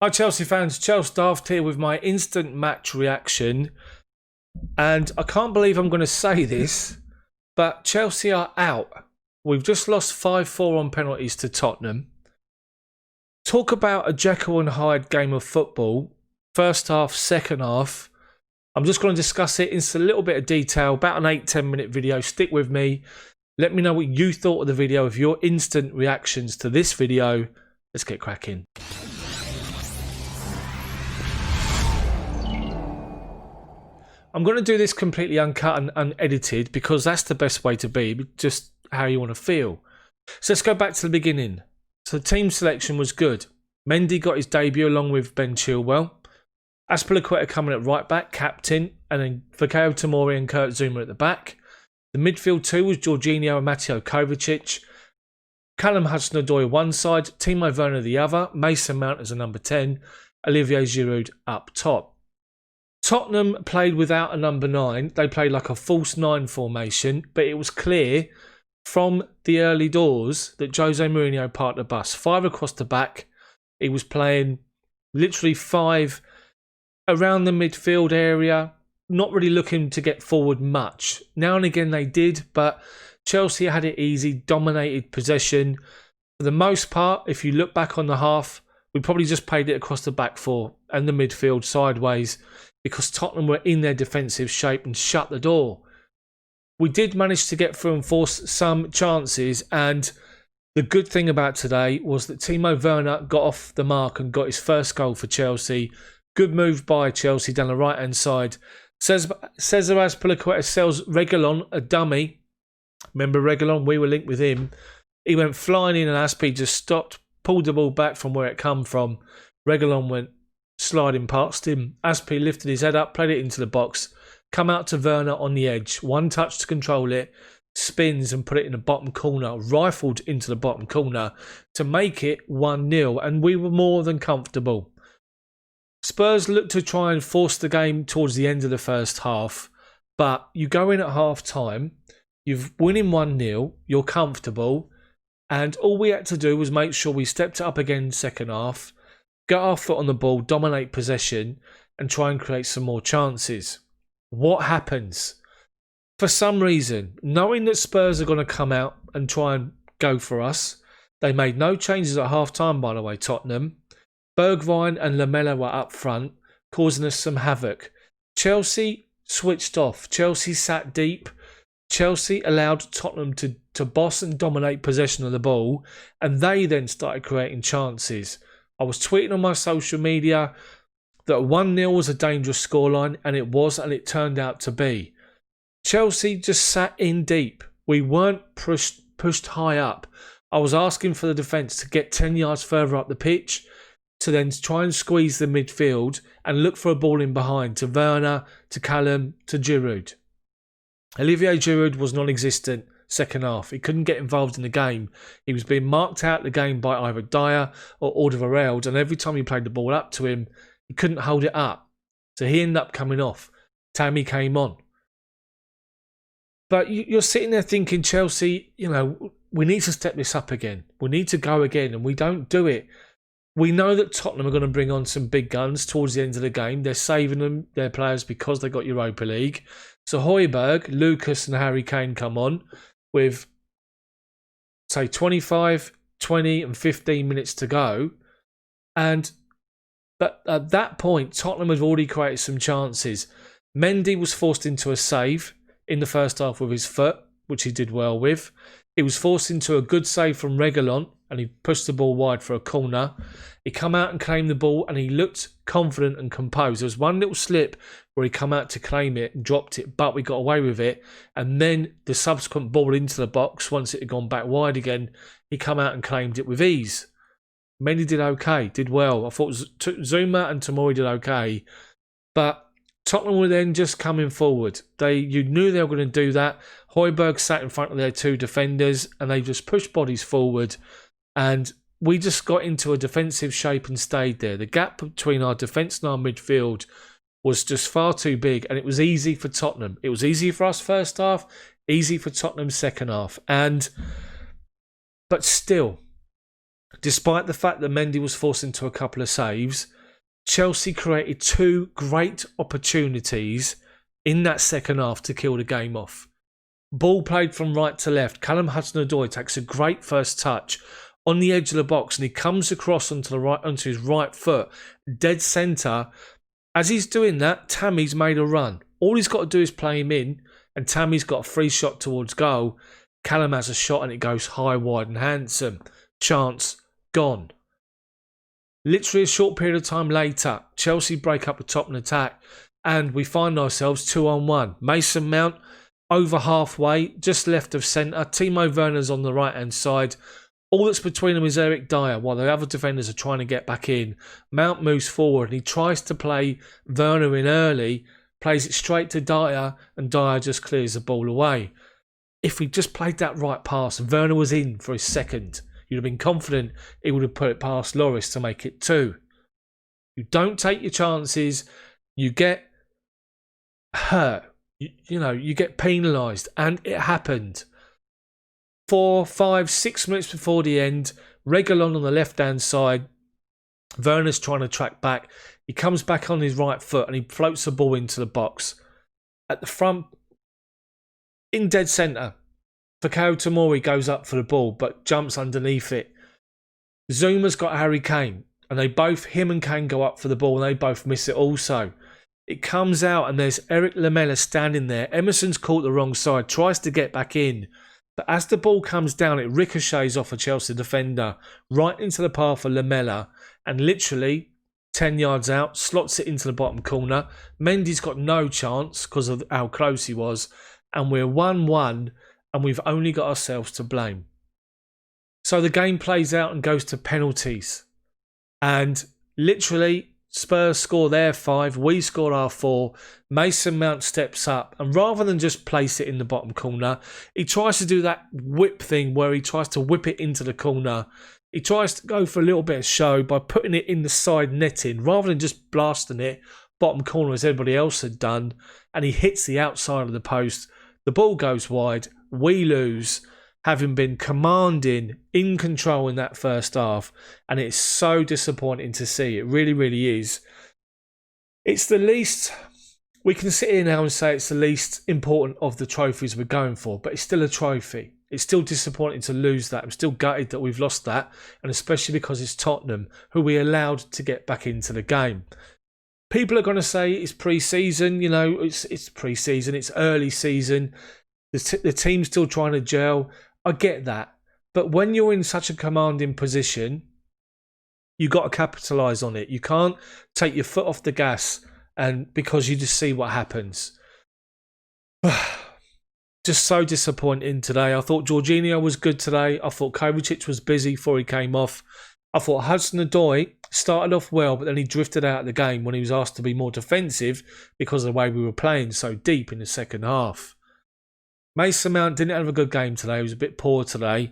Hi Chelsea fans, Chels Daft here with my instant match reaction. And I can't believe I'm going to say this, but Chelsea are out. We've just lost 5-4 on penalties to Tottenham. Talk about a Jekyll and Hyde game of football. First half, second half. I'm just going to discuss it in a little bit of detail, about an 8-10 minute video. Stick with me. Let me know what you thought of the video, of your instant reactions to this video. Let's get cracking. I'm going to do this completely uncut and unedited because that's the best way to be, just how you want to feel. So let's go back to the beginning. So the team selection was good. Mendy got his debut along with Ben Chilwell. Azpilicueta coming at right back, captain, and then Fikayo Tomori and Kurt Zouma at the back. The midfield two was Jorginho and Mateo Kovacic. Callum Hudson-Odoi one side, Timo Werner the other, Mason Mount as a number 10, Olivier Giroud up top. Tottenham played without a number 9. They played like a false 9 formation, but it was clear from the early doors that Jose Mourinho parked the bus. 5 across the back. He was playing literally 5 around the midfield area, not really looking to get forward much. Now and again they did, but Chelsea had it easy, dominated possession. For the most part, if you look back on the half, we probably just played it across the back 4 and the midfield sideways, because Tottenham were in their defensive shape and shut the door. We did manage to get through and force some chances, and the good thing about today was that Timo Werner got off the mark and got his first goal for Chelsea. Good move by Chelsea down the right-hand side. Cesar Azpilicueta sells Reguilon, a dummy. Remember Reguilon? We were linked with him. He went flying in and Aspi just stopped, pulled the ball back from where it come from. Reguilon went sliding past him. Aspi lifted his head up, played it into the box, come out to Werner on the edge. One touch to control it, spins and put it in the bottom corner, rifled into the bottom corner to make it 1-0, and we were more than comfortable. Spurs looked to try and force the game towards the end of the first half, but you go in at half time, you're winning 1-0, you're comfortable, and all we had to do was make sure we stepped it up again second half, get our foot on the ball, dominate possession, and try and create some more chances. What happens? For some reason, knowing that Spurs are going to come out and try and go for us, they made no changes at half-time, by the way, Tottenham. Bergwijn and Lamela were up front, causing us some havoc. Chelsea switched off. Chelsea sat deep. Chelsea allowed Tottenham to boss and dominate possession of the ball, and they then started creating chances. I was tweeting on my social media that 1-0 was a dangerous scoreline, and it was, and it turned out to be. Chelsea just sat in deep. We weren't pushed high up. I was asking for the defence to get 10 yards further up the pitch, to then try and squeeze the midfield and look for a ball in behind to Werner, to Callum, to Giroud. Olivier Giroud was non-existent second half. He couldn't get involved in the game. He was being marked out of the game by either Dyer or Alderweireld, and every time he played the ball up to him, he couldn't hold it up. So he ended up coming off. Tammy came on. But you're sitting there thinking, Chelsea, we need to step this up again. We need to go again, and we don't do it. We know that Tottenham are going to bring on some big guns towards the end of the game. They're saving them, their players, because they got Europa League. So Højbjerg, Lucas and Harry Kane come on with, say, 25, 20 and 15 minutes to go. But at that point, Tottenham had already created some chances. Mendy was forced into a save in the first half with his foot, which he did well with. He was forced into a good save from Reguilon, and he pushed the ball wide for a corner. He come out and claimed the ball, and he looked confident and composed. There was one little slip where he come out to claim it and dropped it, but we got away with it. And then the subsequent ball into the box, once it had gone back wide again, he come out and claimed it with ease. Mendy did okay, did well. I thought Zouma and Tomori did okay, but Tottenham were then just coming forward. You knew they were going to do that. Højbjerg sat in front of their 2 defenders, and they just pushed bodies forward. And we just got into a defensive shape and stayed there. The gap between our defence and our midfield was just far too big, and it was easy for Tottenham. It was easy for us first half, easy for Tottenham second half. But still, Despite the fact that Mendy was forced into a couple of saves, Chelsea created 2 great opportunities in that second half to kill the game off. Ball played from right to left. Callum Hudson-Odoi takes a great first touch on the edge of the box, and he comes across onto his right foot, dead centre. As he's doing that, Tammy's made a run. All he's got to do is play him in, and Tammy's got a free shot towards goal. Callum has a shot, and it goes high, wide, and handsome. Chance gone. Literally a short period of time later, Chelsea break up the Tottenham attack, and we find ourselves 2-on-1. Mason Mount over halfway, just left of centre. Timo Werner's on the right-hand side. All that's between them is Eric Dyer, while the other defenders are trying to get back in. Mount moves forward, and he tries to play Werner in early, plays it straight to Dyer, and Dyer just clears the ball away. If he just played that right pass, Werner was in for his second. You'd have been confident he would have put it past Lloris to make it 2. You don't take your chances. You get hurt. You get penalised. And it happened. 4, 5, 6 minutes before the end, Reguilon on the left-hand side. Werner's trying to track back. He comes back on his right foot and he floats the ball into the box. At the front, in dead centre, Fikayo Tomori goes up for the ball but jumps underneath it. Zuma's got Harry Kane, and him and Kane go up for the ball and they both miss it also. It comes out and there's Eric Lamela standing there. Emerson's caught the wrong side, tries to get back in. But as the ball comes down, it ricochets off a Chelsea defender right into the path of Lamela, and literally 10 yards out, slots it into the bottom corner. Mendy's got no chance because of how close he was, and we're 1-1, and we've only got ourselves to blame. So the game plays out and goes to penalties. And literally, Spurs score their 5, we score our 4. Mason Mount steps up, and rather than just place it in the bottom corner, he tries to do that whip thing where he tries to whip it into the corner. He tries to go for a little bit of show by putting it in the side netting rather than just blasting it bottom corner as everybody else had done, and he hits the outside of the post. The ball goes wide. We lose, having been commanding, in control in that first half, and it's so disappointing to see. It really, really is. It's the least... We can sit here now and say it's the least important of the trophies we're going for, but it's still a trophy. It's still disappointing to lose that. I'm still gutted that we've lost that, and especially because it's Tottenham, who we allowed to get back into the game. People are going to say it's pre-season, it's pre-season, it's early season. The team's still trying to gel. I get that. But when you're in such a commanding position, you've got to capitalise on it. You can't take your foot off the gas and because you just see what happens. Just so disappointing today. I thought Jorginho was good today. I thought Kovacic was busy before he came off. I thought Hudson-Odoi started off well, but then he drifted out of the game when he was asked to be more defensive because of the way we were playing so deep in the second half. Mason Mount didn't have a good game today. He was a bit poor today.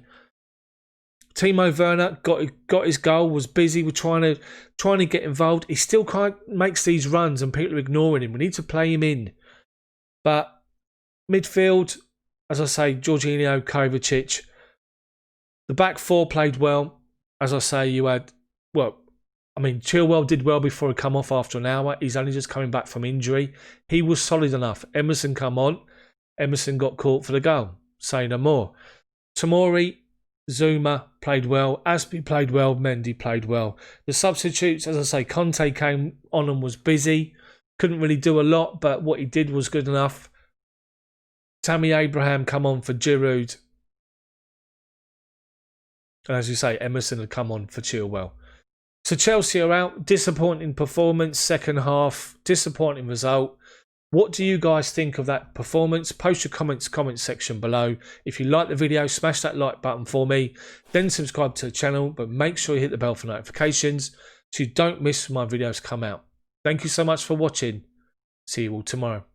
Timo Werner got his goal, was busy, was trying to get involved. He still makes these runs and people are ignoring him. We need to play him in. But midfield, as I say, Jorginho, Kovacic. The back 4 played well. As I say, Chilwell did well before he come off after an hour. He's only just coming back from injury. He was solid enough. Emerson come on. Emerson got caught for the goal. Say no more. Tomori, Zuma played well. Aspi played well. Mendy played well. The substitutes, as I say, Conte came on and was busy. Couldn't really do a lot, but what he did was good enough. Tammy Abraham come on for Giroud. And as you say, Emerson had come on for Chilwell. So Chelsea are out. Disappointing performance, second half. Disappointing result. What do you guys think of that performance? Post your comment section below. If you like the video, smash that like button for me. Then subscribe to the channel, but make sure you hit the bell for notifications so you don't miss my videos come out. Thank you so much for watching. See you all tomorrow.